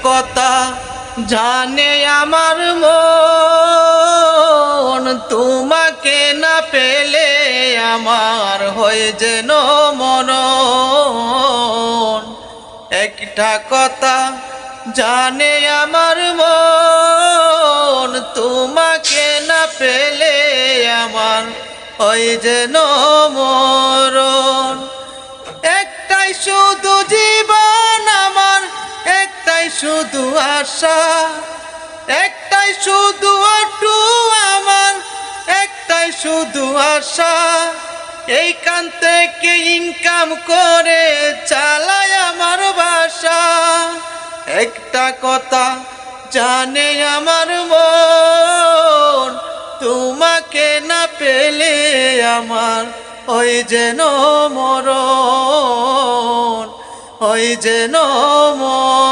কথা জানে আমার মন, তোমাকে না পেলে আমার হয় যেন মরণ। একটা কথা জানে আমার মন, তোমাকে না পেলে আমার হয় যেন মরণ। একটাই শুধু জীবন আমার, একটাই শুধু আশা, একটাই শুধু একটু আমার, একটাই শুধু আশা। এইখান থেকে ইনকাম করে চালাই আমার বাসা। একটা কথা জানে আমার মন, তোমাকে না পেলে আমার ওই যেন মরণ, ওই যেন মরণ।